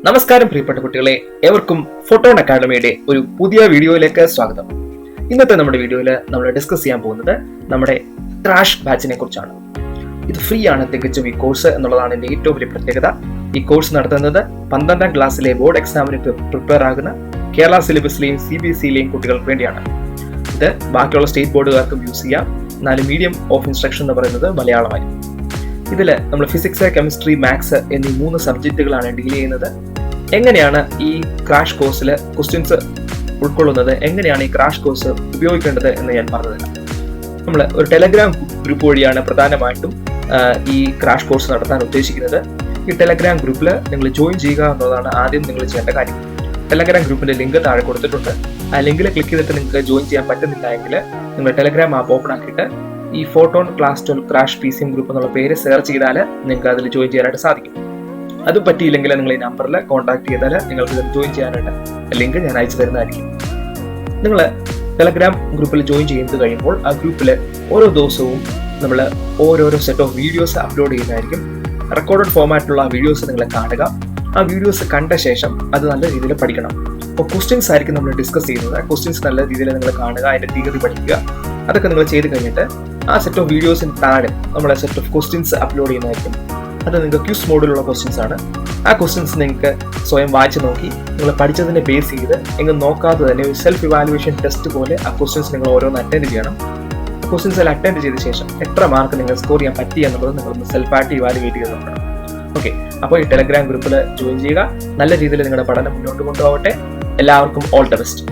നമസ്കാരം പ്രിയപ്പെട്ട കുട്ടികളെ, ഏവർക്കും ഫോട്ടോൺ അക്കാഡമിയുടെ ഒരു പുതിയ വീഡിയോയിലേക്ക് സ്വാഗതം. ഇന്നത്തെ നമ്മുടെ വീഡിയോയിൽ നമ്മൾ ഡിസ്കസ് ചെയ്യാൻ പോകുന്നത് നമ്മുടെ ക്രാഷ് ബാച്ചിനെ കുറിച്ചാണ്. ഇത് ഫ്രീ ആണ് തികച്ചും ഈ കോഴ്സ് എന്നുള്ളതാണ് എൻ്റെ ഏറ്റവും വലിയ പ്രത്യേകത. ഈ കോഴ്സ് നടത്തുന്നത് 12ാം ക്ലാസ്സിലെ ബോർഡ് എക്സാമിന് പ്രിപ്പയർ ആകുന്ന കേരള സിലബസിലെയും CBSEയിലെയും കുട്ടികൾക്ക് വേണ്ടിയാണ്. ഇത് ബാക്കിയുള്ള സ്റ്റേറ്റ് ബോർഡുകാർക്കും യൂസ് ചെയ്യാം. എന്നാലും മീഡിയം ഓഫ് ഇൻസ്ട്രക്ഷൻ എന്ന് പറയുന്നത് മലയാളമായിരിക്കും. ഇതിൽ നമ്മൾ ഫിസിക്സ്, കെമിസ്ട്രി, മാത്സ് എന്നീ 3 സബ്ജക്റ്റുകളാണ് ഡീൽ ചെയ്യുന്നത്. എങ്ങനെയാണ് ഈ ക്രാഷ് കോഴ്സിൽ ക്വസ്റ്റ്യൻസ് ഉൾക്കൊള്ളുന്നത്, എങ്ങനെയാണ് ഈ ക്രാഷ് കോഴ്സ് ഉപയോഗിക്കേണ്ടത് എന്ന് ഞാൻ പറഞ്ഞുതരാം. നമ്മൾ ഒരു ടെലഗ്രാം ഗ്രൂപ്പ് വഴിയാണ് പ്രധാനമായിട്ടും ഈ ക്രാഷ് കോഴ്സ് നടത്താൻ ഉദ്ദേശിക്കുന്നത്. ഈ ടെലഗ്രാം ഗ്രൂപ്പിൽ നിങ്ങൾ ജോയിൻ ചെയ്യുക എന്നതാണ് ആദ്യം നിങ്ങൾ ചെയ്യേണ്ട കാര്യം. ടെലഗ്രാം ഗ്രൂപ്പിന്റെ ലിങ്ക് താഴെ കൊടുത്തിട്ടുണ്ട്. ആ ലിങ്കിൽ ക്ലിക്ക് ചെയ്തിട്ട് നിങ്ങൾക്ക് ജോയിൻ ചെയ്യാൻ പറ്റുന്നില്ല എങ്കിൽ നിങ്ങൾ ടെലഗ്രാം ആപ്പ് ഓപ്പൺ ആക്കിയിട്ട് ഈ photon class 12 crash PCM group എന്നുള്ള പേര് സെർച്ച് ചെയ്താൽ നിങ്ങൾക്ക് അതിൽ ജോയിൻ ചെയ്യാനായിട്ട് സാധിക്കും. അത് പറ്റിയില്ലെങ്കിൽ നിങ്ങൾ ഈ നമ്പറിൽ കോൺടാക്ട് ചെയ്താൽ നിങ്ങൾക്ക് ഇതിൽ ജോയിൻ ചെയ്യാനായിട്ട് ലിങ്ക് ഞാൻ അയച്ചു തരുന്നതായിരിക്കും. നിങ്ങൾ ടെലഗ്രാം ഗ്രൂപ്പിൽ ജോയിൻ ചെയ്യുന്നത് കഴിയുമ്പോൾ ആ ഗ്രൂപ്പിൽ ഓരോ ദിവസവും നമ്മൾ ഓരോരോ സെറ്റ് ഓഫ് വീഡിയോസ് അപ്ലോഡ് ചെയ്യുന്നതായിരിക്കും. റെക്കോർഡഡ് ഫോമാറ്റിലുള്ള വീഡിയോസ് നിങ്ങൾ കാണുക. ആ വീഡിയോസ് കണ്ട ശേഷം അത് നല്ല രീതിയിൽ പഠിക്കണം. അപ്പോൾ ക്വസ്റ്റ്യൻസ് ആയിരിക്കും നമ്മൾ ഡിസ്കസ് ചെയ്യുന്നത്. ആ ക്വസ്റ്റ്യൻസ് നല്ല രീതിയിൽ നിങ്ങൾ കാണുക, അതിൻ്റെ തിയറി പഠിക്കുക. അതൊക്കെ നിങ്ങൾ ചെയ്ത് കഴിഞ്ഞിട്ട് ആ സെറ്റ് ഓഫ് വീഡിയോസിന് താഴെ നമ്മൾ സെറ്റ് ഓഫ് ക്വസ്റ്റ്യൻസ് അപ്ലോഡ് ചെയ്യുന്നതായിരിക്കും. അത് നിങ്ങൾക്ക് ക്യൂസ് മോഡിലുള്ള ക്വസ്റ്റ്യൻസ് ആണ്. ആ ക്വസ്റ്റ്യൻസ് നിങ്ങൾക്ക് സ്വയം വായിച്ച് നോക്കി നിങ്ങൾ പഠിച്ചതിനെ ബേസ് ചെയ്ത് നിങ്ങൾ നോക്കാതെ തന്നെ ഒരു സെൽഫ് ഇവാലുവേഷൻ ടെസ്റ്റ് പോലെ ആ ക്വസ്റ്റ്യൻസ് നിങ്ങൾ ഓരോന്ന് അറ്റൻഡ് ചെയ്യണം. ക്വസ്റ്റ്യൻസ് എല്ലാം അറ്റൻഡ് ചെയ്ത ശേഷം എത്ര മാർക്ക് നിങ്ങൾ സ്കോർ ചെയ്യാൻ പറ്റി എന്നുള്ളത് നിങ്ങളൊന്ന് സെൽഫായിട്ട് ഇവാലുവേറ്റ് ചെയ്ത് നോക്കണം. ഓക്കെ, അപ്പോൾ ഈ ടെലഗ്രാം ഗ്രൂപ്പിൽ ജോയിൻ ചെയ്യുക. നല്ല രീതിയിൽ നിങ്ങളുടെ പഠനം മുന്നോട്ട് കൊണ്ടുപോകട്ടെ. എല്ലാവർക്കും ഓൾ ദ ബെസ്റ്റ്.